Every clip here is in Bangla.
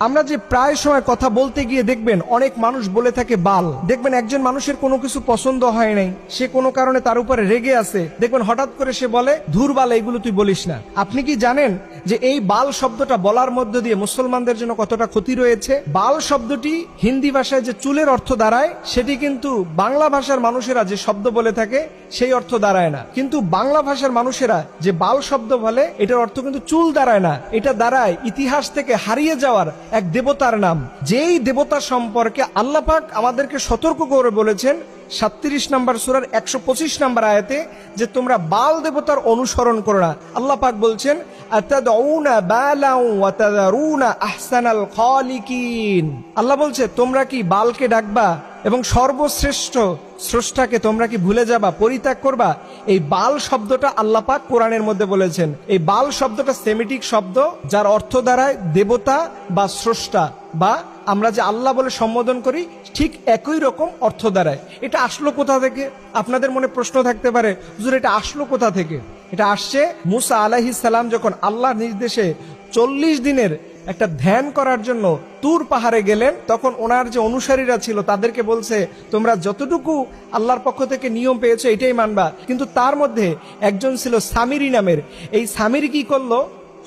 আমরা যে প্রায় সময় কথা বলতে গিয়ে দেখবেন অনেক মানুষ বলে থাকে বাল। দেখবেন একজন মানুষের কোনো কিছু পছন্দ হয় নাই, সে কোনো কারণে তার উপরে রেগে আছে, দেখবেন হঠাৎ করে সে বলে ধুর বাল, এইগুলো তুই বলিস না। আপনি কি জানেন যে এই বাল শব্দটা বলার মধ্য দিয়ে মুসলমানদের জন্য কতটা ক্ষতি রয়েছে? বাল শব্দটি হিন্দি ভাষায় যে চুলের অর্থ দাঁড়ায়, সেটি কিন্তু বাংলা ভাষার মানুষেরা যে শব্দ বলে থাকে সেই অর্থ দাঁড়ায় না। কিন্তু বাংলা ভাষার মানুষেরা যে বাল শব্দ বলে, এটার অর্থ কিন্তু চুল দাঁড়ায় না, এটা দাঁড়ায় ইতিহাস থেকে হারিয়ে যাওয়ার এক দেবতার নাম। যেই দেবতা সম্পর্কে আল্লাহ পাক আমাদেরকে সতর্ক করে বলেছেন 37 নম্বর সূরার 125 নম্বর আয়াতে যে তোমরা বাল দেবতার অনুসরণ করো না। আল্লাহ পাক বলছেন আতাদউনা বালাউ ওয়া তাযারুনা আহসানাল খালিকিন। আল্লাহ বলছে তোমরা কি বালকে ডাকবা এবং সর্বশ্রেষ্ঠ স্রষ্টাকে তোমরা কি ভুলে যাবা, পরিত্যাগ করবা? এই বাল শব্দটা আল্লাহ পাক কোরআনের মধ্যে বলেছেন। এই বাল শব্দটা সেমিটিক শব্দ, যার অর্থ দাঁড়ায় দেবতা বা স্রষ্টা, বা আমরা যে আল্লাহ বলে সম্বোধন করি ঠিক একই রকম অর্থ দাঁড়ায়। এটা আসলো কোথা থেকে? আপনাদের মনে প্রশ্ন থাকতে পারে, হুজুর এটা আসলো কোথা থেকে? এটা আসছে মুসা আলাইহিস সালাম যখন আল্লাহর নির্দেশে 40 দিনের একটা ধ্যান করার জন্য তুর পাহাড়ে গেলেন, তখন ওনার যে অনুসারীরা ছিল তাদেরকে বলছে তোমরা যতটুকু আল্লাহর পক্ষ থেকে নিয়ম পেয়েছো এটাই মানবা। কিন্তু তার মধ্যে একজন ছিল সামিরি নামের। এই সামিরি কি করলো,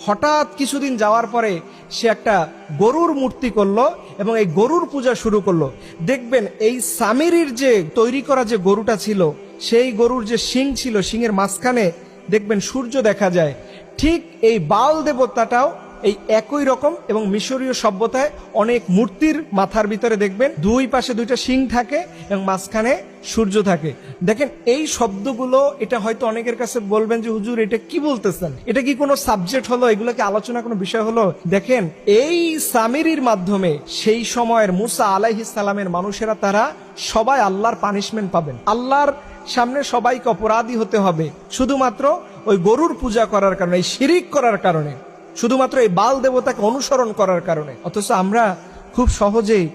হঠাৎ কিছুদিন যাওয়ার পরে সে একটা গরুর মূর্তি করলো এবং এই গরুর পূজা শুরু করলো। দেখবেন এই সামিরির যে তৈরি করা যে গরুটা ছিল, সেই গরুর যে শিং ছিল, শিংয়ের মাঝখানে দেখবেন সূর্য দেখা যায়। ঠিক এই বাল দেবতাটাও এই একই রকম, এবং মিশরীয় সভ্যতায় অনেক মূর্তির মাথার ভিতরে দেখবেন দুই পাশে দুইটা শিং থাকে এবং মাঝখানে সূর্য থাকে। দেখেন এই শব্দগুলো, এটা হয়তো অনেকের কাছে বলবেন যে হুজুর এটা কি বলতেছেন, এটা কি কোনো সাবজেক্ট হলো, এগুলো কি আলোচনা কোনো বিষয় হলো? দেখেন এই সামিরির মাধ্যমে সেই সময়ের মুসা আলাইহিস সালামের মানুষেরা তারা সবাই আল্লাহর পানিশমেন্ট পাবেন। আল্লাহর সামনে সবাইকে অপরাধী হতে হবে শুধুমাত্র ওই গরুর পূজা করার কারণে, এই শিরিক করার কারণে, শুধুমাত্র এই বাল দেবতাকে অনুসরণ করার কারণে। অথচ আমরা খুব সহজেই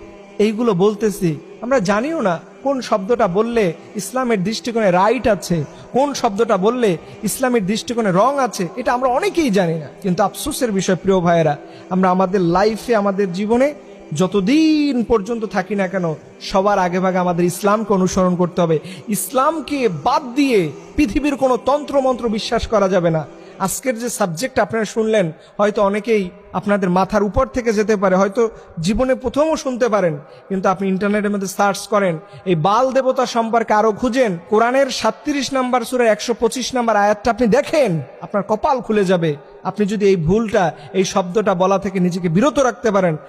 এইগুলো বলতেছি, আমরা জানিও না কোন শব্দটা বললে ইসলামের দৃষ্টিকোণে রাইট আছে, কোন শব্দটা বললে ইসলামের দৃষ্টিকোণে রং আছে, এটা আমরা অনেকেই জানি না। কিন্তু আফসোসের বিষয় প্রিয় ভাইয়েরা, আমরা আমাদের লাইফে, আমাদের জীবনে যতদিন পর্যন্ত থাকি না কেন, সবার আগে ভাগে আমাদের ইসলামকে অনুসরণ করতে হবে। ইসলামকে বাদ দিয়ে পৃথিবীর কোনো তন্ত্রমন্ত্র বিশ্বাস করা যাবে না। আজকের যে সাবজেক্ট আপনারা শুনলেন, হয়তো অনেকেই আপনাদের মাথার উপর থেকে যেতে পারে, হয়তো জীবনে প্রথমও শুনতে পারেন, কিন্তু আপনি ইন্টারনেটের মধ্যে সার্চ করেন, এই বাল দেবতা সম্পর্কে আরো খুঁজেন, কোরআনের 37 নম্বর সূরা 125 নম্বর আয়াতটা আপনি দেখেন, আপনার কপাল খুলে যাবে। আপনি যদি এই ভুলটা, এই শব্দটা বলা থেকে নিজেকে বিরত রাখতে পারেন।